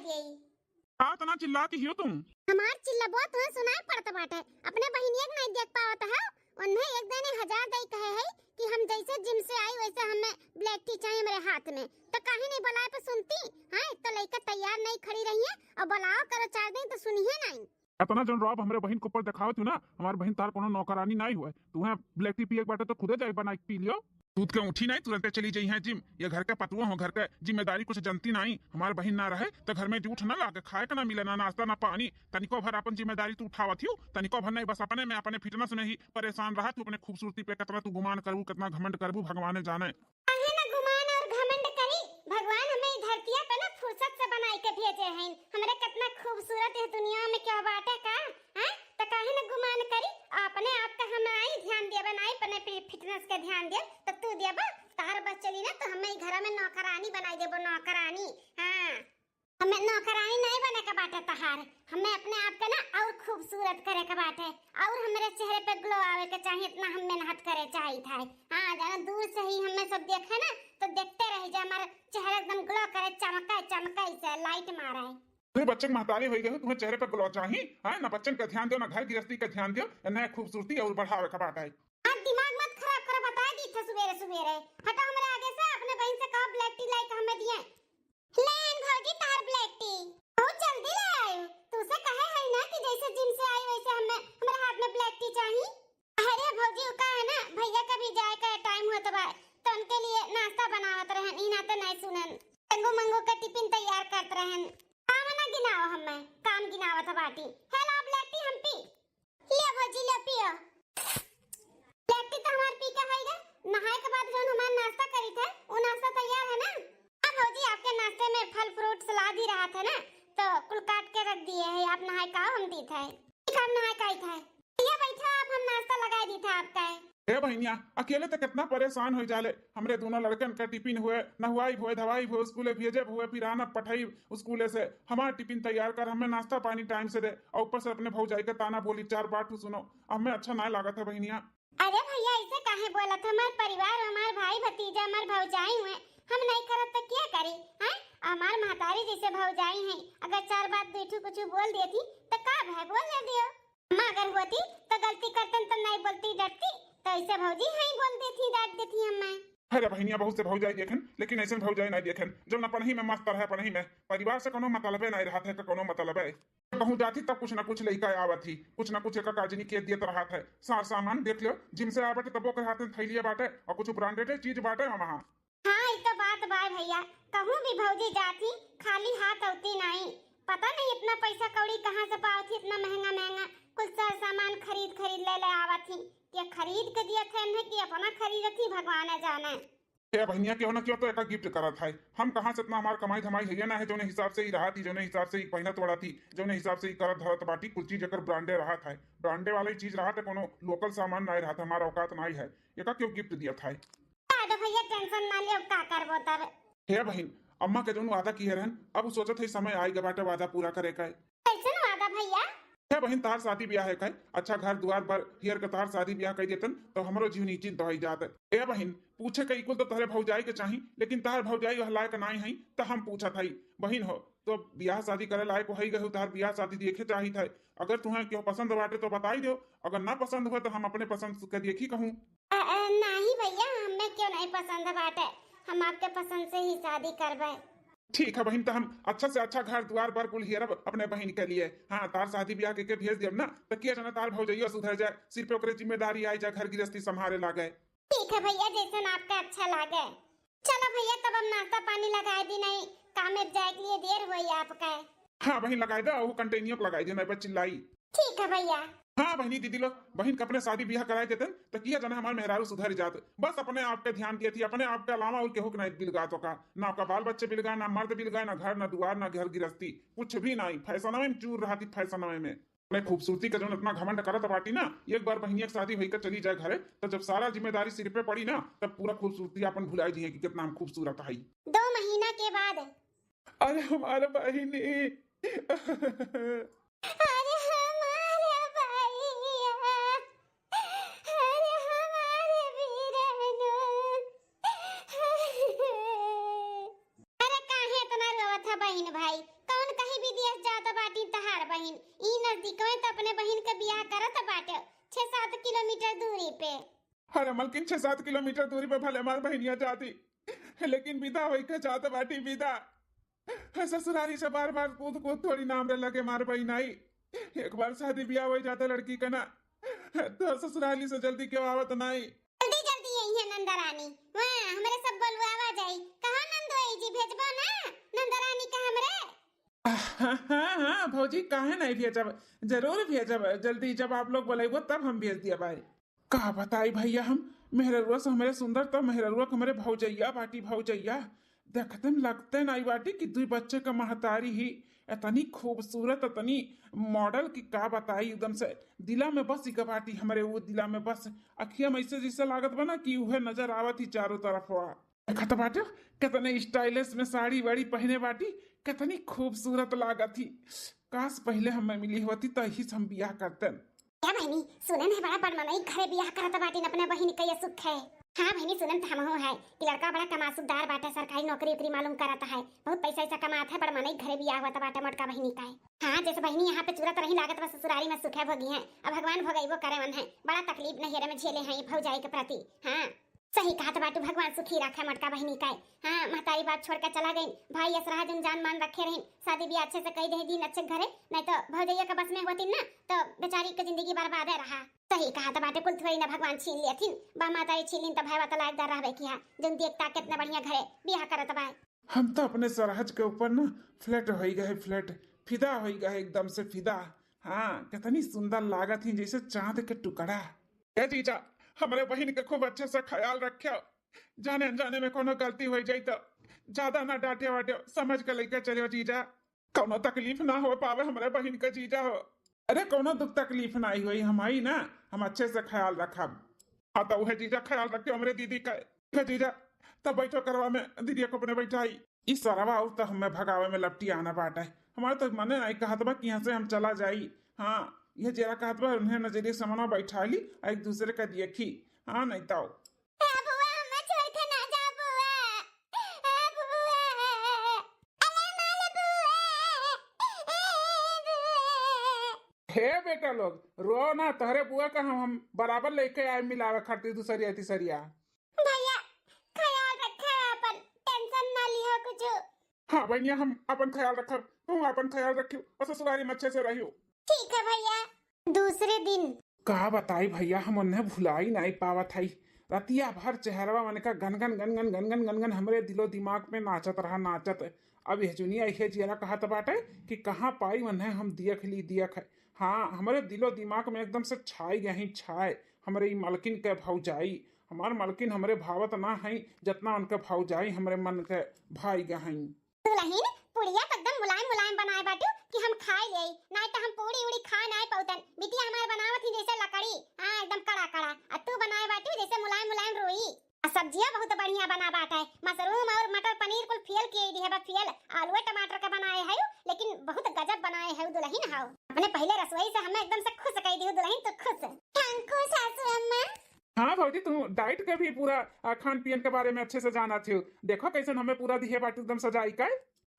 दिए। तना चिल्ला की हो तुम? हमार चिल्ला बहुत है सुनाई पड़ता बाटे। अपने बहिनिया के नहीं देख पावत है। उन्हें एक दिन 1000 दई कहे है कि हम जैसे जिम से आई वैसे हमें ब्लैक टी चाहिए मेरे हाथ में। तो काहे नहीं बुलाए पे सुनती हैं? तो लड़का तैयार नहीं खड़ी रही है और बुलाओ करो 4 दिन तो सुनिए नहीं। इतना जन रॉब हमरे बहन के ऊपर दिखावत हो ना, हमार बहन तार कोनो नौकरानी नहीं हुए। तू है ब्लैक टी पिए के बाटे तो खुदे जाई बना के पी लियो। दूध के उठी नहीं तुरंत चली जाई है जिम। ये घर के पतुआ हो, घर के जिम्मेदारी कुछ जनती नहीं। हमारे बहन ना रहे तो घर में जूठ ना लाके खाए का ना मिले, ना नाश्ता ना पानी। तनिको भर अपन जिम्मेदारी तू उठावत हो, तनिको भर नहीं। बस अपने में अपने फिटनेस में ही परेशान रहा। तू अपने खूबसूरती पे कितना तू गुमान करबू, कितना घमंड करबू, भगवान जाने। काहे ना गुमान और घमंड करी। भगवान हमें धरती पे ना फुर्सत से बनाई के भेजे हैं। हमरे कितना खूबसूरत है दुनिया में क्या बाटे का हैं? तो काहे ना गुमान करी। अपने आप का हम आई ध्यान दिया बनाई, अपने फिटनेस के ध्यान दे। तो तू देबा तार बस चली ना तो हमें घर में नौकरानी बनाई देबो, नौकरानी। हां हमें नौकरानी नहीं बने का बाटे तहार। हमें अपने आप का ना और खूबसूरत करे का बाटे और हमारे चेहरे पे ग्लो आवे के चाहिए। इतना हम मेहनत करे चाहिए था। हां जाना दूर से ही हमें सब देखे ना तो देखते रह जा, हमारा चेहरा एकदम ग्लो करे, चमका चमका से लाइट मारा है। तुम्हें बच्चन महतारी हो गए, तुम्हें चेहरे पर ग्लो चाहिए है ना? बच्चन का ध्यान दो ना, घर गृहस्थी का ध्यान दो, ना खूबसूरती और बढ़ावे का बात है। दिमाग मत खराब करो, बता दी था सवेरे सवेरे। हटो हमारे आगे से। अपने बहन से कहो ब्लैक टी लाई हमें दिए। लेन भौजी तार ब्लैक टी बहुत जल्दी ले आए। तू से कहे है ना कि जैसे जिम से आई वैसे हमें हमारे हाथ में ब्लैक टी चाहिए। अरे भौजी का है ना भैया का भी जाए का टाइम हुआ तो उनके लिए नाश्ता बनावत रहन। ई ना तो नहीं सुनन, मंगो मंगो का टिफिन तैयार करत रहन। काम ना गिनाओ, हमें काम गिनावत बाटी। हेलो ब्लैक टी हम पी ले भौजी ले पियो। ब्लैक टी तो हमार पी के है। नहाए के बाद जो हमारा नाश्ता करी थे वो नाश्ता तैयार है ना? हां भौजी आपके नाश्ते में फल फ्रूट सलाद ही रहा था ना तो कुल काट के रख दिए है। आप नहाए का हम दी थे। ठीक हम नहाए का ही था। ये बैठा आप, हम नाश्ता लगा दी था आपका। ए बहनिया अकेले तो कितना परेशान हो जाले। हमरे दोनों लड़कन का टिफिन हुए, नहवाई हुए, धवाई हुए, स्कूले भेजे हुए, फिर आना पठाई स्कूले से। हमारा टिफिन तैयार कर, हमें नाश्ता पानी टाइम से दे और ऊपर से अपने भौजाई का ताना बोली 4 बात सुनो। हमें अच्छा ना लगा था बहनिया। अरे भैया ऐसे काहे बोला था? हमारे परिवार, हमारे भाई भतीजा, हमारे भौजाई हुए, हम नहीं करत तो क्या करी हैं? हमार महतारी जैसे भौजाई हैं, अगर 4 बात बैठू कुछ बोल देती तो का भाई बोल दे दियो। मां अगर होती तो गलती करतन तो नहीं बोलती, डरती तो ऐसे भौजी हैं बोल देती, डांट देती हमें। अरे बहनिया बहुत से भौजाई देखन, लेकिन ऐसे भौजाई नहीं देखन जो न पढ़ी में मस्त रहे। पढ़ी में परिवार से कोनो मतलब नहीं रहा था, कोनो मतलब है। कहूँ जाती तब कुछ ना कुछ लड़का आवत थी, कुछ ना कुछ एक काजनी के दियत रहा था। सार सामान देख लो, जिम से आवे तबो के हाथ में थैलिया बाटे और कुछ ब्रांडेड चीज बाटे वहां। हाँ ये तो बात बाय भैया। कहूँ भी भौजी जाती खाली हाथ आती नहीं। पता नहीं इतना पैसा कौड़ी कहाँ से पावती, इतना महंगा महंगा कुछ सार सामान खरीद ले आवत थी। ये खरीद के दिया थे इन्हें कि अपना खरीद थी, भगवान जाने। ए बहनिया क्यों ना क्यों तो एक गिफ्ट करा था। हम कहाँ से इतना हमार कमाई धमाई है ना है, जो हिसाब से ही रहा थी, जो हिसाब से ही पहना तोड़ा थी, जो हिसाब से ही करत धरत बाटी। कुछ चीज अगर ब्रांडे रहा था, ब्रांडे वाली चीज रहा था, कोनो लोकल सामान नहीं रहा था। हमारा औकात नहीं है, एक क्यों गिफ्ट दिया था। तो भैया टेंशन ना ले, का करबो तब। हे बहन अम्मा के जो वादा किए रहन, अब सोचत है समय आई बाटे वादा पूरा करे का। कैसे वादा भैया? हे बहन तार शादी ब्याह है, अच्छा घर द्वार पर हियर के तार शादी ब्याह कर देतन तो हमारो जीवन निश्चित दही जात। ए बहन पूछे के इकुल तो तहरे भौजाई के चाहिए, लेकिन तार भौजाई हलाय के नहीं है तो हम पूछा था बहन हो तो ब्याह शादी करे लायक हो गए, तार ब्याह शादी देखे चाहिए था। अगर तुम्हें क्यों पसंद बाटे तो बताई दो, अगर ना पसंद हो तो हम अपने पसंद के देखी कहूँ। नहीं भैया हमें क्यों नहीं पसंद बाटे, हम आपके पसंद से ही शादी करबे। ठीक है बहन, तो हम अच्छा से अच्छा घर द्वार पर कुल हियरब अपने बहन के लिए। हाँ तार शादी ब्याह के भेज दियब ना तो किया जाना तार भौजाइयो सुधर जाए, सिर पे ओकरे जिम्मेदारी आई जाए, घर गृहस्थी संभाले लागे। ठीक है भैया जैसे आपका अच्छा लागे। चलो भैया तब हम नाश्ता पानी लगा दी, नहीं काम में जाए के लिए देर हुई आपका। हाँ बहन लगाई दे, वो कंटेनियो को लगाई दे, मैं चिल्लाई। ठीक है भैया। हाँ बहनी दीदी लोग बहन का अपने शादी ब्याह कराए देते तो किया जाना हमारे मेहरारू सुधर जाते। बस अपने आप पे ध्यान दिए थी, अपने आप के अलावा और केहू नहीं बिलगा तो का ना का बाल बच्चे बिलगा, ना मर्द बिलगा, ना घर ना दुआर ना घर गृहस्थी, कुछ भी नहीं। फैशन में चूर रहा थी, फैशन में अपने खूबसूरती का जो इतना घमंड करत बाटी ना। एक बार बहनिया की शादी होकर चली जाए घरे तो जब सारा जिम्मेदारी सिर पे पड़ी ना तब पूरा खूबसूरती अपन भुलाई दी है कि कितना हम खूबसूरत है। 2 महीना के बाद। अरे हमारे बहनी अरे हमारे भैया, अरे हमारे वीरनो। अरे काहे इतना रोवा था बहन भाई? कौन विदेश जात बाटी तहार बहिन, ई नजदीक में तो अपने बहिन के बियाह करत बाटे 6-7 किलोमीटर दूरी पे। अरे मलकिन 6-7 किलोमीटर दूरी पे भले हमार बहनिया जाती, लेकिन विदा होई के जात बाटी विदा। ससुरारी से बार बार कूद कूद थोड़ी नाम रे लगे मार बहन आई। एक बार शादी ब्याह हो जाता लड़की का ना, तो ससुराली से जल्दी क्यों आवत नहीं। जल्दी जल्दी यही है नंदरानी, वहाँ हमरे सब बोलवावा जाई। कहाँ नंदोई जी भेजबो ना नंदरानी का हमरे। हाँ भौजी काहे नहीं भेजब, जरूर भेजब। जल्दी जब आप लोग बोलेगो तब हम भेज दिया भाई। का बताई भैया हम मेहरुआ से हमारे सुंदर तो मेहरुआ हमारे भौजैया बाटी भौजैया देखते में लगते नहीं बाटी कि 2 बच्चे का महतारी ही इतनी खूबसूरत इतनी मॉडल की का बताई एकदम से दिला में बस इका बाटी हमारे वो दिला में बस अखिया में ऐसे जैसे लागत बना कि वह नजर आवत ही चारों तरफ हुआ। देखत बाटे कितने स्टाइलिश में साड़ी वाड़ी पहने बाटी कितनी खूबसूरत लागत थी। काश पहले हमें मिली होती तो ही हम बियाह करते। क्या बहनी सुनन है बड़ा बड़मनई घरे बियाह करत बाटी अपने बहिन के ये सुख है। हाँ बहनी सुनन तो हमहू है कि लड़का बड़ा कमासुदार बाटा, सरकारी नौकरी उकरी मालूम करता है, बहुत पैसा ऐसा कमाता है, बड़मनई घरे बियाह हुआ बाटा मोटका बहिनी का है। हाँ जैसे बहनी यहाँ पे चूरत रही लागत बस ससुरारी में सुख है भोगी है। अब भगवान भोगइबो करे मन है, बड़ा तकलीफ नहिरे में झेले हैं भौजाई के प्रति। हाँ सही कहा तो बाटू, भगवान सुखी रखे मटका बहनी का। हाँ महतारी बात छोड़ कर चला गई, भाई यसराह जन जान मान रखे रही, शादी भी अच्छे से कही दे दिन अच्छे घरे, नहीं तो भौजैया के बस में होती ना तो बेचारी की जिंदगी बर्बाद रहा। सही कहा तो बाटे, कुल थोड़ी ना भगवान छीन लेथिन, बा मातारी छीन तो भाई वाला लायकदार रहबे किया जन देखता कितना बढ़िया घरे बियाह करत बा। हम तो अपने सरहज के ऊपर ना फ्लैट हो गए, फ्लैट फिदा हो गए एकदम से फिदा। हाँ कितनी सुंदर लागत थी जैसे चांद के टुकड़ा। क्या जीजा हमारे बहन के खूब अच्छे से ख्याल रखियो, जाने अनजाने में कोनो गलती हो जाए तो ज्यादा ना डांटे वाटे, समझ के लेके चलियो जीजा, कोनो तकलीफ ना हो पावे हमारे बहन के जीजा हो। अरे कोनो दुख तकलीफ ना हुई हमारी ना, हम अच्छे से ख्याल रखब। हाँ तो वह जीजा ख्याल रखियो हमारे दीदी का। जीजा तब बैठो करवा में दीदी को अपने बैठाई इस सरवा और तो हमें भगावे में लपटी आना पाटा है हमारे तो मने नहीं कहत बा कि यहाँ से हम चला जाई। हाँ ये जरा कहत बा उन्हें नजरिए समना बैठा ली एक दूसरे का देखी। हाँ नहीं तो हे बेटा लोग रो ना, तहरे बुआ का हम बराबर लेके आए मिलावे खातिर दूसरिया तीसरिया। भैया ख्याल रखे अपन, टेंशन ना लियो कुछ। हाँ भैया हम अपन ख्याल रखब, तुम अपन ख्याल रखियो और ससुरारी में अच्छे से रहियो। ठीक है भैया। दूसरे दिन कहा बताई भैया हम उन्हें भुलाई नहीं पावत है, रतिया भर चेहरवा मन का गनगन गनगन गनगन गनगन हमरे दिलो दिमाग में नाचत रहा नाचत। अब यह जुनिया ये जिया कहत बाटे कि कहाँ पाई उन्हें हम दियख ली दियख। हाँ हमारे दिलो दिमाग में एकदम से छाई गई छाए हमारे मलकिन के भौजाई। हमारे मलकिन हमारे भावत ना है जितना उनके भौजाई हमारे मन के भाई गई। दुल्हन पुड़िया एकदम मुलायम मुलायम बनाए बाटू कि हम खाई ले, नहीं तो हम पूरी उड़ी खा नहीं पाउतन। बिटिया हमारे बनावत ही जैसे लकड़ी, हाँ एकदम कड़ा कड़ा, और तू बनाए बाटू जैसे मुलायम मुलायम रोई। सब्जियां बहुत बढ़िया बना बाटा है, मशरूम और मटर पनीर कुल फेल किए दी है बा फेल, आलू टमाटर का बनाए है लेकिन बहुत गजब बनाए है दुल्हन। हाउ अपने पहले रसोई से हमें एकदम से खुश कह दी दुल्हन, तो खुश थैंक यू सासू अम्मा। हाँ भौजी तुम डाइट के भी पूरा खान पीन के बारे में अच्छे से जाना थी, देखो कैसे हमें पूरा दिहे बाटू एकदम सजाई का।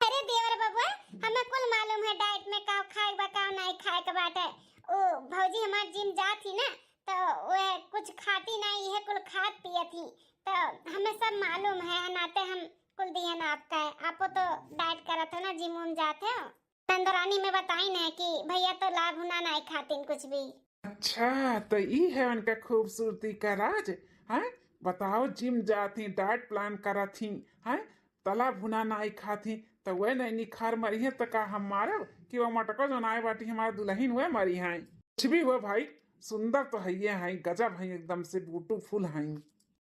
अरे देवर बबुआ हमें कुल मालूम है डाइट में का खाए बा का नहीं खाए के बाटे। ओ भौजी हमार जिम जाती ना तो वे कुछ खाती नहीं है, कुल खात पिए थी, तो हमें सब मालूम है नाते हम कुल दिए ना आपका है। आप तो डाइट करत हो ना, जिम उम जाते हो, नंदरानी में बताई ना कि भैया तो लाभ हुना नहीं खातीन कुछ भी। अच्छा तो ये है उनका खूबसूरती का राज है। बताओ जिम जाती डाइट प्लान करती है, तला भुना नहीं खाती तो वह नहीं निखार मरी है तो का हम मारो कि वो मटको जो नाए बाटी हमारे दुल्हन हुए मरी है। कुछ भी हुआ भाई सुंदर तो है ये है, गजब है एकदम से ब्यूटीफुल है।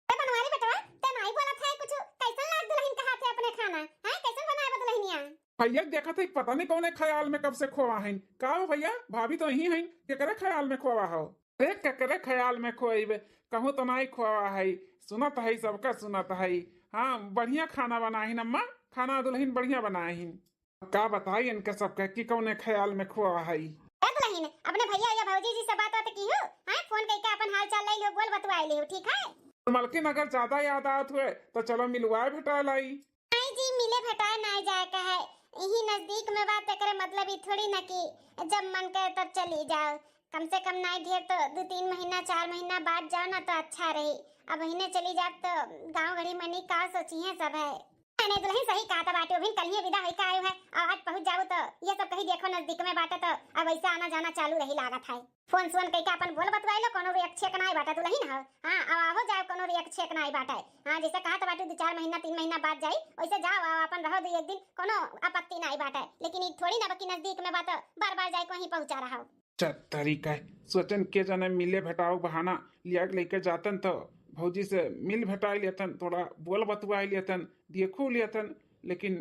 बनवारी बेटवा ते नहीं बोला था कुछ, कैसन लाग दुल्हन के हाथ अपने खाना है, कैसन बनाए बा दुल्हनिया। भैया देखा था पता नहीं कौन ख्याल में कब से खोवा है का हो भैया, भाभी तो यही है केकरे ख्याल में खोवा हो। अरे केकरे ख्याल में खोइबे कहूँ तो नहीं खोवा है, सुनत है सबका सुनत है। हाँ बढ़िया खाना बनाही अम्मा, खाना दुल्हन बढ़िया बनाही। का बताई इनके सबके कि कौन ख्याल में खोवा है। दुल्हन अपने भैया या भौजी जी से बात की हो, हां फोन करके अपन हाल चाल ले लो, बोल बतवाई ले, ठीक है। मलकिन अगर ज्यादा याद आत हुए तो चलो मिलवाए भेटा लाई। नहीं जी मिले भेटाए नहीं जाए का है, यही नजदीक में बात करे, मतलब ये थोड़ी ना कि जब मन करे तब चली जाओ। कम से कम नहीं ढेर तो 2-3 महीना 4 महीना बाद जाओ ना तो अच्छा रही। अब महीने चली जाओ तो गांव घड़ी मनी का सोची है सब है। मैंने दुल्हन सही कहा था बाटे, अभी कल ही विदा होई का आयो है और आज पहुंच जाओ तो ये सब कहीं देखो नजदीक में बाटे तो अब ऐसा आना जाना चालू रही लागत है। फोन सोन कई का अपन बोल बतवाई लो, कोनो रिएक्ट चेक ना आई बाटे दुल्हन हो। हां अब आवो जाओ, कोनो रिएक्ट चेक ना आई बाटे। हां जैसे कहा था बाटे 2-4 महीना 3 महीना बाद जाई, वैसे जाओ आओ अपन रहो 2 एक दिन, कोनो आपत्ति ना आई बाटे। लेकिन ये थोड़ी ना बाकी नजदीक में बात बार-बार जाए को ही पहुंचा रहा हो। तरीका है सोचन के जने मिले भेटाओ बहाना लिया के लेके जातन तो भौजी से मिल भेटाई लेतन, थोड़ा बोल बतवाई लेतन, देखो लेतन, लेकिन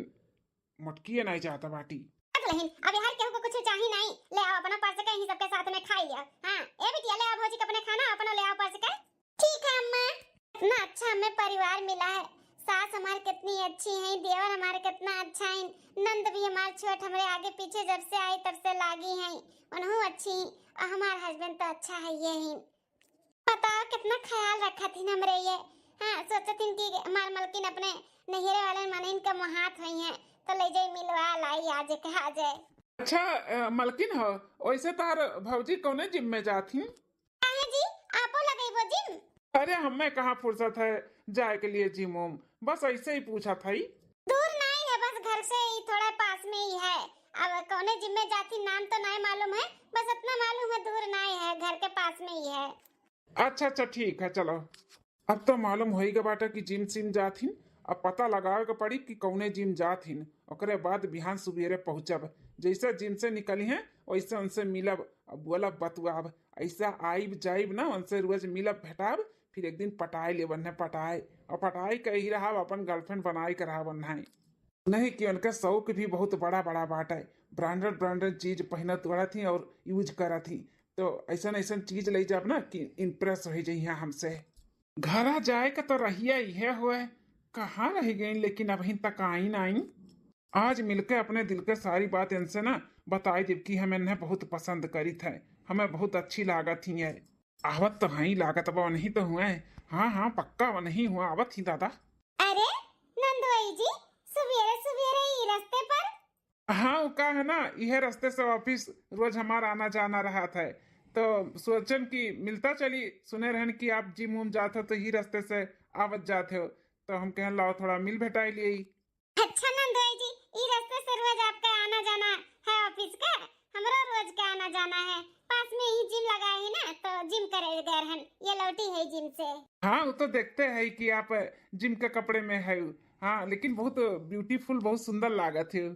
मटकिए नहीं जाता बाटी। लेकिन अब यार केहू को कुछ चाहिए नहीं, ले आओ अपना पर्स कहीं सबके साथ में खाई लिया। हां ए बिटिया ले आओ भौजी के अपने खाना अपना ले आओ पर्स का। ठीक है अम्मा। इतना अच्छा हमें परिवार मिला है, सास हमारी कितनी अच्छी है, देवर हमारे कितना अच्छा है, नंद भी हमारे छोट हमारे आगे पीछे जब से आई तब से लागी है, उन्हों अच्छी और हमारा हस्बैंड तो अच्छा है ये ही। बताओ कितना ख्याल रखा थी हमरे ये। हां सोचती कि हमार मलकिन अपने नहिरे वाले मनइन का मुहात हुई है तो ले जाई मिलवा लाई आज कहा जाए। अच्छा मलकिन हो, वैसे तार भौजी कौने जिम में जाती? काहे जी आपो लगई वो जिम? अरे हमें कहाँ फुर्सत है जाए के लिए जिम उम, बस ऐसे ही पूछा था ही। दूर नहीं है, बस घर से ही थोड़ा पास में ही है। अब कौने जिम में जाती नाम तो नहीं मालूम है, बस इतना मालूम है दूर नहीं है, घर के पास में ही है। अच्छा ठीक है चलो, अब तो मालूम होएगा बाटा कि जिम सिम जाथिन। अब पता लगावे के पड़ी कि कौने जिम जाथिन, ओकरे बाद बिहान सुबेरे पहुंचब। जैसे जिम से निकली हैं वैसे उनसे मिलब, अब बोलब बतुआब, ऐसा आइब जाइब ना उनसे रोज मिलब भेटाब, फिर एक दिन पटाए ले बन्ने पटाए और पटाई के ही रहा अपन गर्लफ्रेंड बनाई के रहा बनना नहीं कि उनका शौक भी बहुत बड़ा बड़ा बाटा है, ब्रांडेड चीज पहनत वड़ा थी और यूज करा थी, तो ऐसा ऐसा चीज ले जाब ना कि इम्प्रेस हो जाइए हमसे। घरा जाए का तो रहिया ये हुआ है, कहाँ रह गई लेकिन अभी तक आई नहीं। आज मिलकर अपने दिल के सारी बात इनसे ना बताई जबकि हमें इन्हें बहुत पसंद करी थे, हमें बहुत अच्छी लागत थी है। आवत तो हाँ लागत अब नहीं तो हुआ है, हाँ पक्का वो नहीं हुआ आवत ही दादा। अरे नंदोई जी सुबेरे सुबेरे ही रास्ते पर? हाँ वो का है ना, यह रास्ते से ऑफिस रोज हमारा आना जाना रहा था, तो सोचन की मिलता चली, सुने रहन कि आप जिम उम जाते हो तो ही रास्ते से आवत जाते हो, तो हम कहें लाओ थोड़ा मिल भेटाई लिए। अच्छा नंदोई जी ई रास्ते से रोज आपका आना जाना है ऑफिस का? हमरा रोज का आना जाना है, पास में ही जिम लगा है ना तो जिम करे गए रहन, ये लौटी है जिम से। हाँ वो तो देखते हैं कि आप जिम के कपड़े में है, हाँ लेकिन बहुत ब्यूटीफुल बहुत सुंदर लागत है।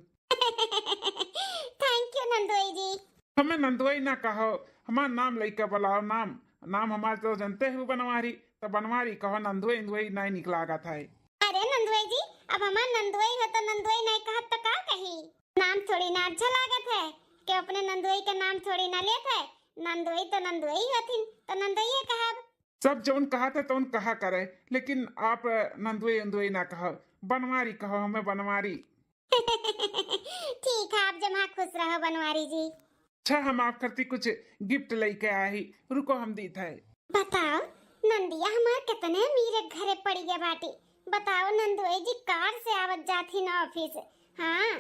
थैंक यू नंदोई जी। हमें नंदोई ना कहो, हमारा नाम लेके बुलाओ, नाम हमारे तो जानते हो बनवारी, तो बनवारी कहो, नंदोई नहीं निकला था। अरे नंदोई जी अब हमार नंदोई है तो नंदोई नहीं कहा तो का कही? नाम थोड़ी ना अच्छा लागत है कि अपने नंदोई का नाम थोड़ी ना लेत है, नंदोई तो नंदोई हथिन तो नंदोई कहा। सब जौन कहा था तो कहा करे, लेकिन आप नंदोई ना कहो, बनवारी कहो, हमें बनवारी। ठीक है आप जमा खुश रहो बनवारी जी। अच्छा हम आप करती कुछ गिफ्ट लेके आई, रुको हम दी थे। बताओ नंदिया हमार कितने अमीर घरे पड़ी गया बाटी। बताओ नंदोई जी कार से आवत जाती ना ऑफिस। हाँ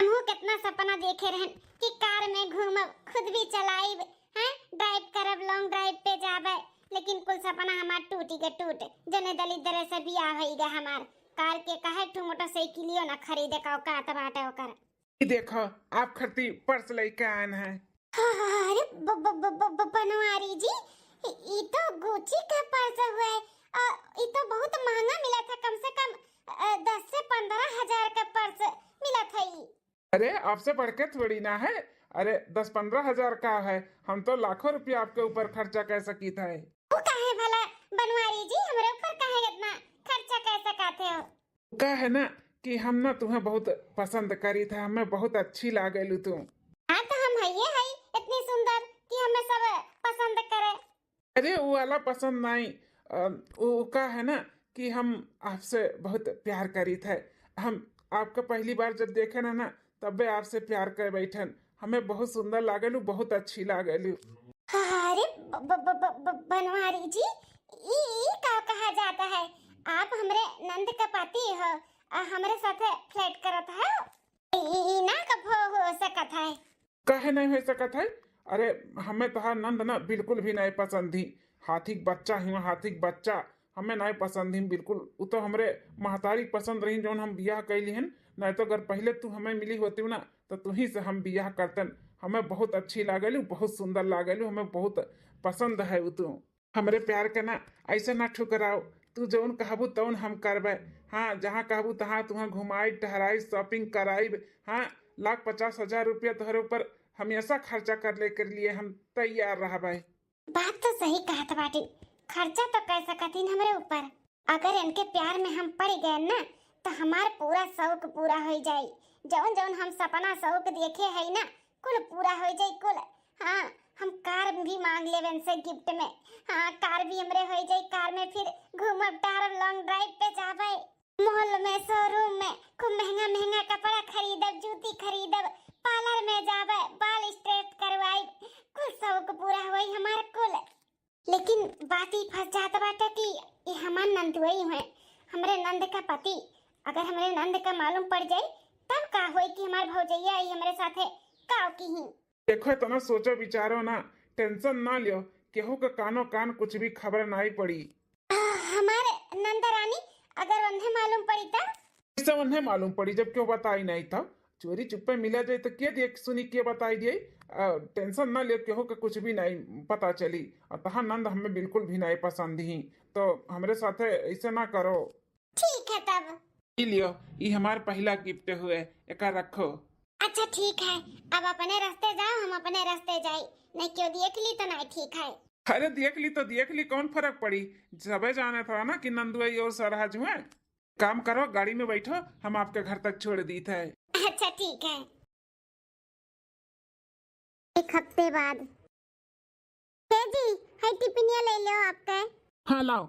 हमहू कितना सपना देखे रहन कि कार में घूमब, खुद भी चलाइब, हैं ड्राइव करब, लॉन्ग ड्राइव पे जाबे, लेकिन कुल सपना हमार टूटी के टूट। जने दलित दरे से बियाह होइगा हमार, कार के कहे ठू मोटरसाइकिलियो ना खरीदे का औकात बाटे ओकर। देखो आप खरती पर्स लेके आए हैं। अरे बनवारी जी ये तो गुची का पर्स हुआ है, ये तो बहुत महंगा मिला था, कम से कम 10 से 15 हजार का पर्स मिला था ये। अरे आपसे बढ़ के थोड़ी ना है, अरे 10-15 हजार का है, हम तो लाखों रुपया आपके ऊपर खर्चा कर सकी था। वो काहे भला बनवारी जी हमारे ऊपर काहे इतना खर्चा कर सकाते हो? का है ना कि हम ना तुम्हें बहुत पसंद करी था, हमें बहुत अच्छी लागलू तुम। हाँ तो हम है इतनी सुंदर कि हमें सब पसंद करे। अरे वो वाला पसंद नहीं, वो का है ना कि हम आपसे बहुत प्यार करी थे, हम आपका पहली बार जब देखे ना तब आपसे प्यार कर बैठन, हमें बहुत सुंदर लागलू, बहुत अच्छी लागलू। अरे बनवारी जी ये का कहा जाता है? आप हमरे नंद का पति हो, हमरे साथे फ्लर्ट करत है? ई ना सकत है। काहे नहीं हो सकत है? अरे हमें तहार नंद ना बिल्कुल भी नहीं पसंद ही। हाथी के बच्चा ही हाथी के बच्चा हमें नहीं पसंद ही बिल्कुल। वो तो हमरे महतारी पसंद रही जौन हम बियाह कैली हन। नहीं तो अगर पहले तू हमें मिली होती ना तो तू ही से हम बियाह करतन। हमें बहुत अच्छी लागलू, बहुत सुंदर लागलू, हमें बहुत पसंद है वो तू। हमरे प्यार के ना ऐसे ना ठुकराओ। तू जौन कहबू तौन हम करबे। हाँ, जहाँ कहबू तहाँ तुहाँ घुमाई टहराई शॉपिंग कराई। हाँ, 1,50,000 रुपया तोहरे ऊपर हमेशा खर्चा करने के लिए हम तैयार रह भाई। बात तो सही कहत बाटी। खर्चा तो कर सकतीन हमरे ऊपर। अगर इनके प्यार में हम पड़ गए ना तो हमार पूरा शौक पूरा हो जाई। जौन जौन हम सपना शौक देखे है ना कुल पूरा हो जाई कुल। हाँ, हम कार भी मांग लेवे इनसे गिफ्ट में। हाँ, कार भी हमरे हो जाई। कार में फिर घूमब टहरब, लॉन्ग ड्राइव पे जाबे, मॉल में शोरूम में खूब महंगा महंगा कपड़ा खरीदब, जूती खरीदब, पार्लर में जाबे, बाल स्ट्रेट करवाई, कुल शौक पूरा होई हमार कुल। लेकिन बात ही फंस जात बाटे कि ये हमार नंदुई है, हमरे नंद का पति। अगर हमरे नंद का मालूम पड़ जाए तब का होई कि हमार भौजैया आई हमरे साथे काव की ही। देखो इतना सोचो विचारो ना, टेंशन ना लियो। केहू के कानो कान कुछ भी खबर नहीं पड़ी। हमारे नंद रानी अगर उन्हें मालूम पड़ी तब? इसे उन्हें मालूम पड़ी जब क्यों बताई नहीं था। चोरी चुप्पे मिला जाए तो क्या देख सुनी के बताई दिए। टेंशन ना लियो, केहू के कुछ भी नहीं पता चली। और तहा नंद हमें बिल्कुल भी नहीं पसंद ही, तो हमरे साथे ऐसे ना करो। ठीक है तब। ई लियो, ये हमार पहला गिफ्ट हुए, एका रखो। अच्छा ठीक है, अब अपने रास्ते जाओ, हम अपने रास्ते जाए। नहीं क्यों देख ली तो नहीं ठीक है। अरे देख ली तो देख ली, कौन फर्क पड़ी। सबे जाने था ना कि नंदुआई और सरहज हुए। काम करो, गाड़ी में बैठो, हम आपके घर तक छोड़ दी थे। अच्छा ठीक है। एक हफ्ते बाद। जी, है टिफिनिया ले लो आपका। हाँ लाओ।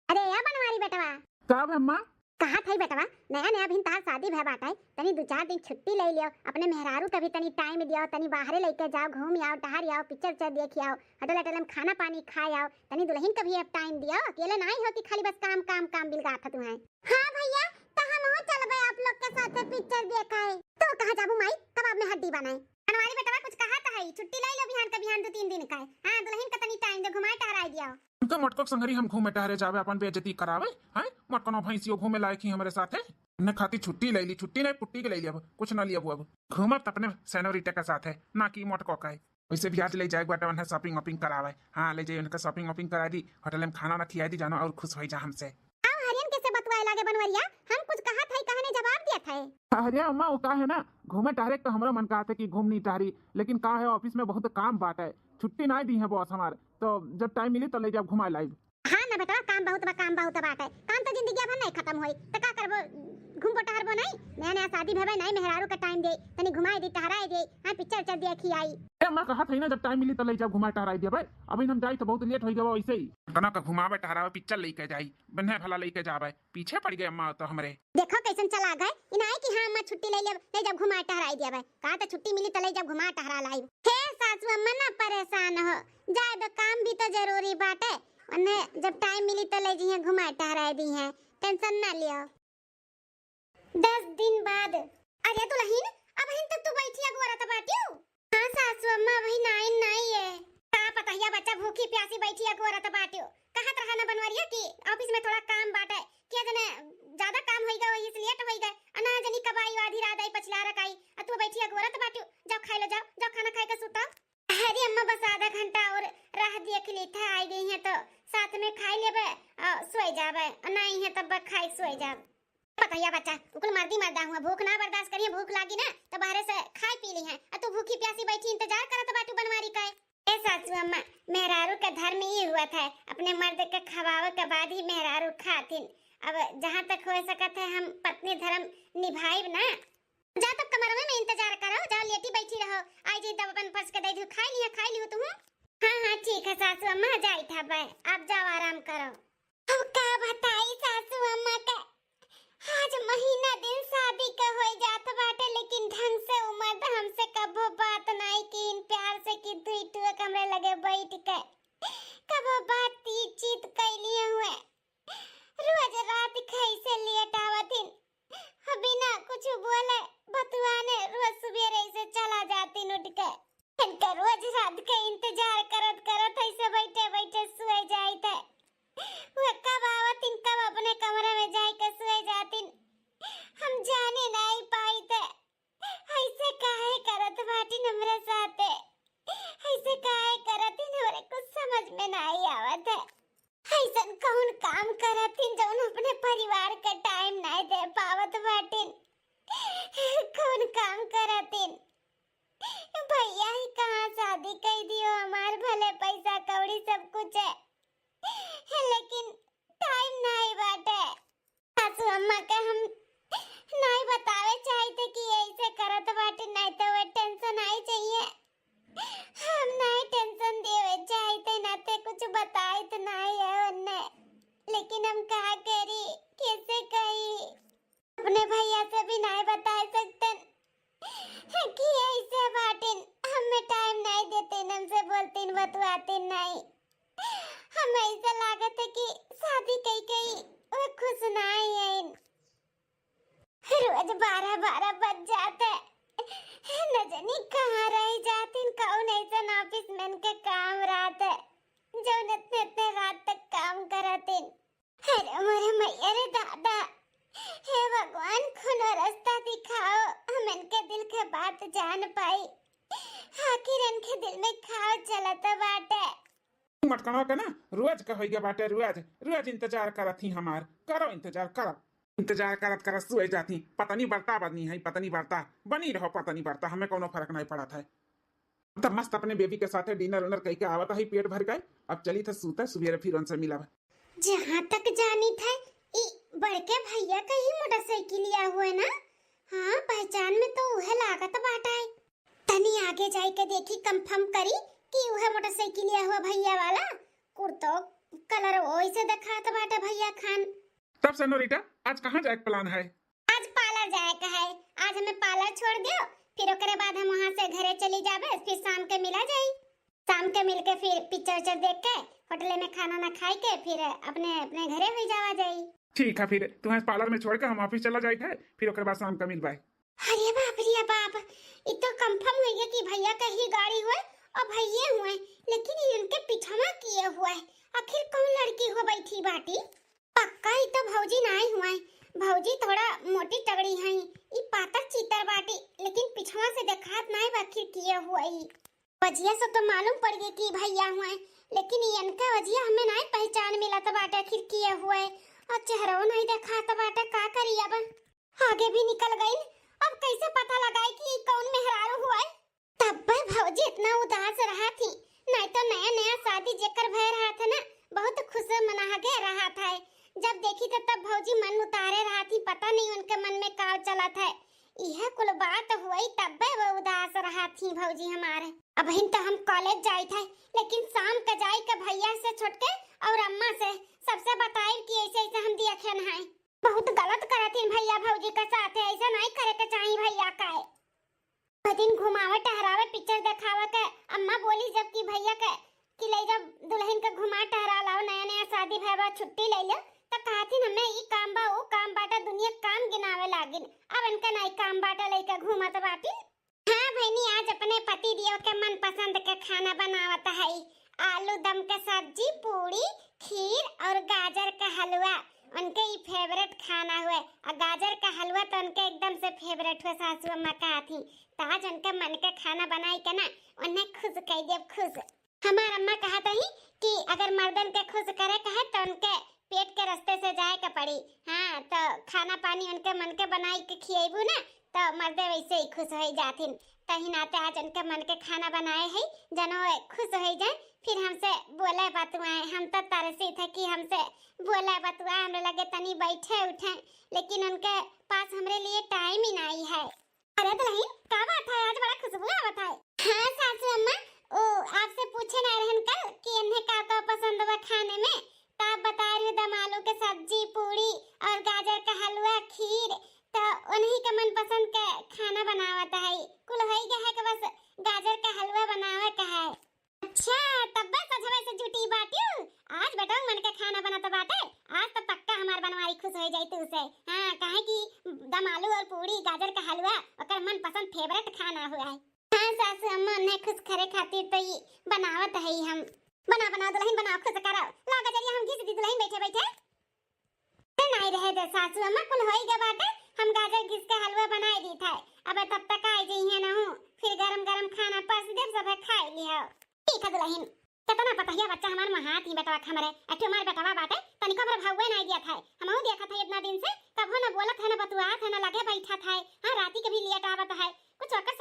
अरे या बनवारी बेटवा। कब अम्मा? कहा था बेटवा, नया नया भिन तार शादी भय बाटे, तनी 2-4 दिन छुट्टी ले लियो, अपने मेहरारू के भी तनी टाइम दियो, तनी बाहरे लेके जाओ, घूम आओ, टहर आओ, पिक्चर उच्चर देख आओ, होटल होटल में खाना पानी खा आओ, तनी दुल्हन का भी अब टाइम दियो। अकेले नहीं हो कि खाली बस काम काम काम बिलगात तुम्हें। हां भैया, तो हम हो चलबे आप लोग के साथ पिक्चर देखाए। तो कहां जाबू माई, कबाब में हड्डी बनाए। बनवारी बेटवा कुछ कहा था है, छुट्टी ले लो बिहान का बिहान 2-3 दिन का। हां, दुल्हन का तनी टाइम दे, घुमाए टहराई दियो। उनका मटको संगरी हम घूमे टहरे जावे, अपन बेइज्जती करावे हैं। मटकनो भैंसियो घूमे लायक ही हमारे साथ है। ने खाती छुट्टी ले ली, छुट्टी नहीं पुट्टी के ले ली, अब कुछ ना लिया अब घूमब अपने सेनोरिटा के साथ है, ना कि मटको का है। वैसे भी आज ले जाए बाटे उन्हें शॉपिंग वॉपिंग करावे। हाँ, ले जाइए उनका शॉपिंग वॉपिंग करा दी, होटल में खाना ना खिलाई दी, जानो और खुश हो जा हमसे। हरियन कैसे बतवाए लागे बनवरिया, हम कुछ कहा था, कहने जवाब दिया था। अरे अम्मा वो का है ना, घूमे टहरे तो हमारा मन कहा था कि घूमनी टहरी, लेकिन का है ऑफिस में बहुत काम बात है, छुट्टी नहीं दी है बॉस हमारे, तो जब टाइम मिली तो ले जाओ घुमा लाइव। हाँ ना बेटा, काम बहुत बात है, काम तो जिंदगी भर नहीं खत्म होई, तो का करबो, घूमबो टहरबो नहीं। नया नया शादी भेबे नहीं, मेहरारू का टाइम दे, तनी घुमाई दे, टहराई दे, हां पिक्चर उच्चर देखी आई। ए मैं कहा था ना जब टाइम मिली तो ले जाओ घुमा टहराई दिया भाई। अभी हम जाई तो बहुत लेट हो गया, वैसे ही कना का घुमावे टहरावे पिक्चर लेके जाई, बन्हे भला लेके जावे, पीछे पड़ गए अम्मा तो हमरे। देखो कैसन चला गए, इनाए कि हां अम्मा छुट्टी ले जब घुमा टहराई दिया भाई, कहा तो छुट्टी मिली तो ले जब घुमा टहरा लाई। हे सासू अम्मा ना परेशान हो जाए, तो काम भी तो जरूरी बाटे, उन्हें जब टाइम मिली तो ले जिए घुमा टहराई दी है, टेंशन ना लियो। 10 दिन बाद। अरे दुल्हन, अब हिन तक तू बैठी अगोरत बाटियो। हां सासू अम्मा वही नहीं है, का पता या बच्चा भूखी प्यासी बैठी अगोरत बाटियो। कहत रहा ना बनवरिया कि ऑफिस में थोड़ा काम बाटे, के जने ज्यादा काम होई गए, इसलिए लेट होई गए, अना जनी कबाई आधी रात आई पछला रखाई, आ तू बैठी अगोरत बाटियो। जाओ खाई लो, जाओ खाना खाए के सुता। अरे अम्मा बस आधा घंटा और राह देख ली था, आई गई है तो साथ में खाई लेबे, सोई जाबे, नहीं है तब खाई सोई जाब। पता या बच्चा उकुल मर्दा हुआ, भूख ना बर्दाश्त करिए, भूख लागी ना तो बाहर से खाई पी ली है, तू भूखी प्यासी बैठी इंतजार करत बाटू बनवारी का। ए सासू अम्मा, मेहरारू का धर्म ये हुआ था, अपने मर्द के खवावे के बाद ही मेहरारू खातिन। अब जहाँ तक हो सकत है हम पत्नी धर्म निभाइब ना। जा तब कमरवे में इंतजार करो, जाओ लेटी बैठी रहो, आई जी तब अपन फर्श के दे दू, खाई लियो तुम। हाँ ठीक है सासू अम्मा, जाई था बे, आप जाओ आराम करो। अब का बताई सासू अम्मा का, आज महीना दिन शादी का हो जात बाटे, लेकिन ढंग से उमर हमसे कबो बात नहीं की, प्यार से की दुई टुआ कमरे लगे बैठ के कबो बात चीत कैलिए हुए, रोज रात कैसे लेट आवतिन, बिना कुछ बोले बतुआने रोज सवेरे से चला जात करतिन। भैया ही कहाँ शादी कर दियो, हमार भले पैसा कौड़ी सब कुछ है लेकिन टाइम नहीं बाटे। सासू अम्मा के हम नहीं बतावे चाहते कि ऐसे करत बाटे, नहीं तो वो टेंशन आई चाहिए। हम नहीं टेंशन देवे चाहते, ना ते कुछ बताए तो नहीं है उन्हें, लेकिन हम कहा करी, कैसे कही, अपने भैया से भी नहीं बता सकते कि ऐसे बाटिन। हमें टाइम नहीं देते, हमसे बोलते बतवाते नहीं। हमें ऐसा लागत है कि शादी कई कई वो खुश नहीं है। रोज 12-12 बज जाते, न जानी कहाँ रह जाती, कौन ऐसा ऑफिस में के काम रात है जो इतने रात तक काम करते। अरे मोरे मैया रे दादा, हे भगवान खुनो रास्ता दिखाओ, हम इनके दिल के बात जान पाई। आखिर इनके दिल में खाओ चलता बाटे। मटकनो के ना रोज का होइगा बाटे, रोज इंतजार करत ही हमार। करो इंतजार करत करत सुई जाती। पता नहीं बढ़ता बनी है, पता नहीं बढ़ता बनी रहो, पता नहीं बढ़ता, हमें कोनो फर्क नहीं पड़ा था। तब मस्त अपने बेबी के साथ डिनर उनर कह के आवता ही, पेट भर गए। अब चली था सूता, सुबह फिर उनसे मिला। जहाँ तक जानी था बड़के भैया का ही मोटरसाइकिल लिया हुआ है ना। हाँ, पहचान में तो वह लागत बाटा है। तनी आगे जाए के देखी, कंफर्म करी कि वह मोटरसाइकिल लिया हुआ भैया वाला। कुर्तो कलर वैसे दिखाता बाटा भैया खान। तब सनोरिटा आज कहाँ जाए प्लान है? आज पार्लर जाए का है। आज हमें पार्लर छोड़ दियो, फिर ओकरे बाद हम वहाँ से घरे चली जाबे, फिर शाम के मिला जाई। शाम के मिल के फिर पिक्चर देख के होटल में खाना ना खाए के फिर अपने अपने घरे हो जावा जाई। ठीक है, फिर तुम्हें पार्लर में छोड़ के हम ऑफिस चला जाए है, फिर ओकरे बाद शाम का मिल बाय। अरे बाप रे बाप, ये तो कंफर्म हो गया कि भैया का ही गाड़ी हुआ और भैया हुए, लेकिन ये उनके पीछा किए हुआ है। आखिर कौन लड़की हो बैठी बाटी? पक्का ही तो भौजी नहीं हुआ है। भौजी थोड़ा मोटी तगड़ी है, ये पातर चीतर बाटी, लेकिन पिछवा से देखात नहीं आखिर किए हुआ है। वजिया से तो मालूम पड़ गया कि भैया हुआ है, लेकिन ये इनका वजिया हमें नहीं पहचान मिला तो बाटा आखिर किए हुआ है और चेहरा नहीं देखा तो बाटा का करी। अब आगे भी निकल गई, अब कैसे पता लगाए कि कौन मेहरारू हुआ है? तब भौजी इतना उदास रहा थी, नहीं तो नया नया शादी जेकर भय रहा था ना, बहुत खुश मना के रहा था। जब देखी तो तब भौजी मन उतारे रहा थी, पता नहीं उनके मन में का चला था। यह कुल बात हुई तब वो उदास रहा थी भौजी हमारे। अब तो हम कॉलेज जाए थे, लेकिन शाम का जाए का भैया से छोटके और अम्मा से सबसे बताए कि ऐसे ऐसे हम देखे न है। बहुत गलत करती भैया भौजी के साथ, ऐसा नहीं करे के चाहिए भैया का। दिन घुमावे टहरावे पिक्चर दिखावे के अम्मा बोली जब कि भैया के कि ले जब दुल्हन के घुमा टहरा लाओ, नया नया शादी भैया छुट्टी ले लो, तो कहती हमें ई काम बा वो काम बाटा, दुनिया काम गिनावे लागिन। अब इनका नहीं काम बाटा लेके घूमत बाटी। हाँ भैनी, आज अपने पति देव के मन पसंद के खाना बनावत है। आलू दम के सब्जी, पूरी, खीर और गाजर का हलवा। उनके ही फेवरेट खाना हुए, और गाजर का हलवा तो उनके एकदम से फेवरेट हुए। सासू अम्मा कहा थी तो आज उनके मन का खाना बनाई के ना उन्हें खुश कह दे, खुश। हमार अम्मा कहा ही कि अगर मर्दन के खुश करे कहे तो उनके पेट के रास्ते से जाए का पड़ी। हाँ, तो खाना पानी उनके मन के बनाई के खिएबू ना तो मर्दे वैसे ही खुश हो जाथिन। तही नाते आज उनके मन के खाना बनाए है, जनो खुश हो जाए। फिर हमसे बोले बतुआए, हम तो तरसी थे कि हमसे बोले बतुआए, हमरे लगे तनी बैठे उठे, लेकिन उनके पास हमरे लिए टाइम ही नहीं है। अरे दुल्हन का बात है, आज बड़ा खुशबू आवत है। हाँ सासू अम्मा, ओ आपसे पूछे ना रहन कल कि इन्हें का पसंद हुआ खाने में, तो आप बता रही दम आलू के सब्जी, पूरी और गाजर का हलवा, खीर, तो उन्हीं के मन पसंद के खाना बनावत है। कुल हो गया है कि बस गाजर का हलवा बनावे का है। अच्छा, तब बस सजवे से जुटी बाटियो। आज बेटा मन के खाना बनाता बाटे, आज तो पक्का हमार बनवारी खुश हो जाई तू से। हां, काहे कि दम आलू और पूरी, गाजर का हलवा ओकर मन पसंद फेवरेट खाना हुआ है। हां सासू अम्मा ने खुश करे खातिर तो ये बनावत है। हम बना दुल्हन बना खुश करो। लागा जरिया हम घिस दी दुल्हन बैठे बैठे नहीं रहे दे सासू अम्मा, कुल होई गया बाटे। हम गाजर घिस के हलवा बनाए दी था, अब तब तक आ जाई है ना, हूं फिर गरम गरम खाना परस दे, सब खाए लियो। ठीक है दुल्हन, कितना पता है बच्चा हमार महात ही बेटा हमरे अठे हमार बेटवा बाटे, तनिको भर भौवे नहीं दिया था। हमहु देखा था इतना दिन से, कबो ना बोलत है ना बतुआत है ना लगे बैठा था। हां, राती के भी लेट आवत है, कुछ ओकर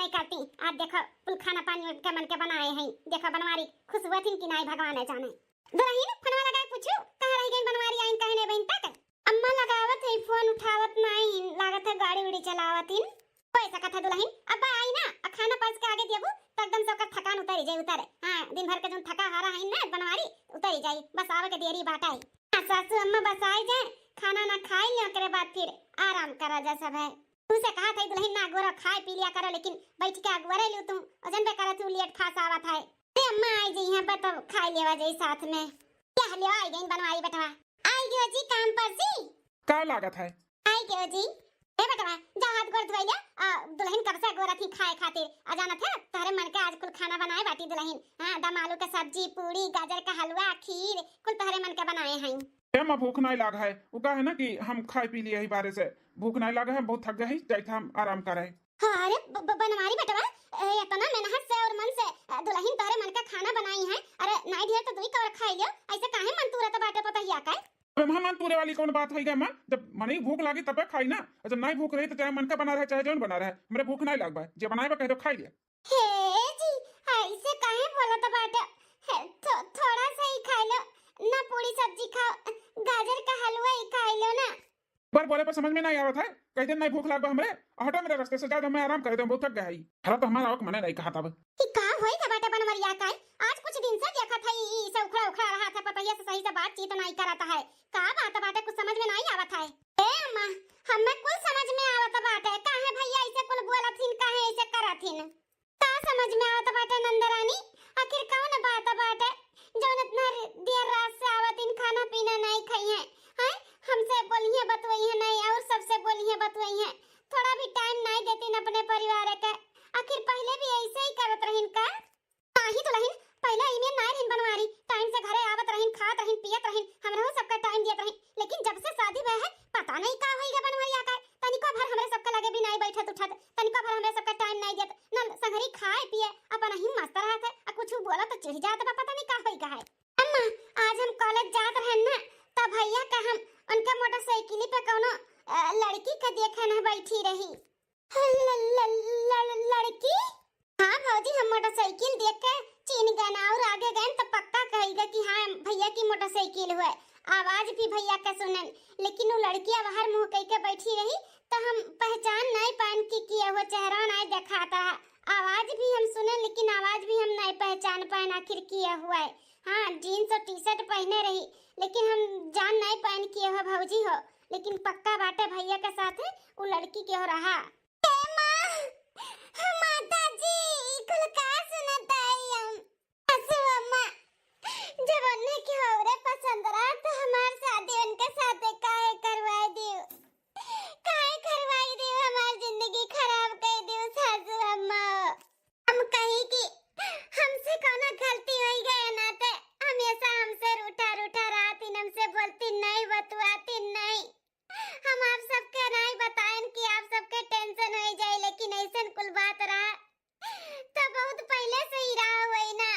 नहीं करती। आज देखो कुल खाना पानी के मन के बनाए हैं। देखो बनवारी खुश हुआ थी कि नहीं भगवान है जाने। दुल्हन फोन लगाए पूछू कहां रह गई बनवारी आइन कहने बहन तक। अम्मा लगावत है फोन उठावत नहीं, लागत है गाड़ी उड़ी चलावत इन। पैसा कथा दुल्हन अब्बा आई ना खाना पास के आगे देबू तो एकदम से थकान उतरी जाए उतरे। हां दिन भर के जो थका हारा है ना बनवारी उतरी जाए, बस आवे के देरी बाटा है। सासू अम्मा बस आई जाए खाना ना खाई लियो करे बाद फिर आराम करा जा सब है। तू से कहा था दुल्हन ना गोरा खाए पी लिया करो, लेकिन बैठ के अगवरे लियो तुम अजन पे करा तू लेट फास आवत है। ए अम्मा आई जी यहां पर तो खाई लेवा जाई साथ में। क्या लियो आई गई बनवारी बेटवा आई गयो जी काम पर सी का लागत है आई गयो जी। ए बेटवा जा हाथ गोड़ धोई ले। दुल्हन कब से गोरा थी खाए खातिर अजाना था तारे मन के आज कुल खाना बनाए बाटी दुल्हन। हां दम आलू का सब्जी पूरी गाजर का हलवा खीर कुल तारे मन के बनाए हैं। एमा भूख नहीं लागा है वो का है ना कि हम खाए पी लिए ही बारे से भूख नहीं लागा है, बहुत थक गए हैं जाइत हम आराम करे। हां अरे बनवारी बेटवा इतना मेहनत से और मन से दुल्हन तारे मन का खाना बनाई है। अरे नहीं ढेर तो दुई कवर खाई लियो, ऐसे काहे मन तुरत बाटे पता हिया का। अब हम पूरे वाली कौन बात है मां, जब मने भूख लागी तब खाई ना, जब नहीं भूख रही तो चाहे मन का बना रहे चाहे जौन बना रहे मेरे भूख नहीं लागबा जे बनाएबा कह दो खाई लिया। हे जी ऐसे काहे बोलत बाटे, थोड़ा सा ही खाई लो ना, पूरी सब्जी खाओ गाजर का हलवा ही खाई लो ना। पर बोले पर समझ में नहीं आवत है, कह दे नहीं भूख लागबा हमरे हटा मेरे रास्ते से, जा मैं आराम कर दे बहुत थक गया है। हरा तो हमारा मने नहीं कहा तब कि का होई था बाटे बनवरिया का आज कुछ दिन से देखा था ई सब उखड़ा उखड़ा रहा था, पता है सही से बातचीत नहीं करता है। का बात बाटे कुछ समझ में नहीं आवत है। ए अम्मा हमें कुछ समझ में आवत बाटे, काहे भैया ऐसे कुल बोलथिन काहे ऐसे करथिन का समझ में आवत बाटे नंदरानी। आखिर कौन बात बाटे जौन इतना देर रात से आवतिन खाना पीना नहीं खाई है। हां हमसे बोलिए बतवई है नहीं और सबसे बोलिए बतवई है, थोड़ा भी टाइम नहीं देतिन अपने परिवार के। आखिर पहले भी ऐसे ही करत रहिन का नाही दुल्हन पहले इमे नहीं रहिन बनवारी, टाइम से घरे आवत रहिन खात रहिन पियत रहिन हमरो सबका टाइम दियत रहिन। लेकिन जब से शादी भय है पता नहीं का होइगा बनवारी आका तनिको भर हमरे सबका लगे भी नहीं बैठत उठत, तनिको भर हमरे सबका टाइम नहीं देत न संगरी खाए पिए अपन ही मस्त रहत है। आ कुछ बोला तो चिढ़ जात बा, पता नहीं का होइगा है। अम्मा आज हम कॉलेज जात रहन ना तब भैया का हम उनका मोटरसाइकिल पे कोनो लड़की का देखे ना बैठी रही। लड़की हाँ भौजी हम मोटरसाइकिल देख के चीन गए और आगे गए तो पक्का कहेगा कि हाँ भैया की मोटरसाइकिल हुआ। आवाज भी भैया का सुनन, लेकिन वो लड़कियां बाहर मुंह कह के बैठी रही तो हम पहचान नहीं पान की किया वो चेहरा नहीं दिखाता है। आवाज भी हम सुने लेकिन आवाज भी हम नहीं पहचान पाए आखिर किया हुआ है। हाँ जीन्स और टी शर्ट पहने रही लेकिन हम जान नहीं पाए किया हुआ भौजी हो, लेकिन पक्का बाटे भैया के साथ है वो लड़की के हो रहा। माता जी कुल का सुनता है हम असु अम्मा जब उन्हें के औरे पसंद रहा तो हमार शादी उनके साथ काहे करवाई दियो, काहे करवाई दियो, हमार जिंदगी खराब कर दियो सासु अम्मा। हम कहीं कि हमसे कोनो गलती हो गई ना ते हमेशा हमसे रूठा रूठा रहती, हमसे बोलती नहीं बतवाती नहीं, हम आप सबके नहीं बताएं कि आप सबके टेंशन हो जाए, लेकिन ऐसा कुल बात रहा तो बहुत पहले से ही रहा हुई ना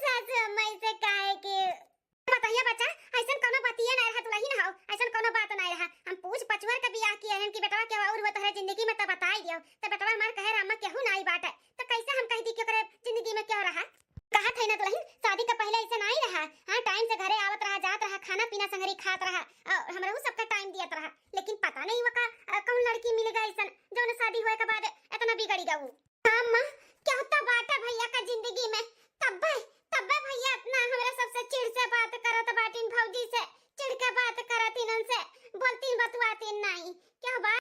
सासु अम्मा से काहे के बताइए बच्चा ऐसा कोनो बातिया नहीं रहा तुलही ना हो, ऐसा कोनो बात नहीं रहा। हम पूछ पचवर का बियाह किया है कि बेटवा के और हुआ तोहरे जिंदगी में तो बताई दियो तो बेटवा हमार कहे रामा केहू नहीं बात है तो कैसे हम कह दी कि करे जिंदगी में क्या रहा। कहा थे ना दुल्हन शादी का पहले ऐसा नहीं रहा। हाँ टाइम से घरे आवत रहा जात रहा खाना पीना संगरी खात रहा और हमरा सबका टाइम दियत रहा, लेकिन पता नहीं वका कौन लड़की मिल गई ऐसा जो न शादी होए के बाद इतना बिगड़ी गऊ। हां मां क्या होता बात है भैया का जिंदगी में तब भैया इतना हमरा सबसे चिढ़ से बात करत बाटिन, भौजी से चिढ़ के बात करतिन, उनसे बोलतिन बतवातिन नहीं। क्या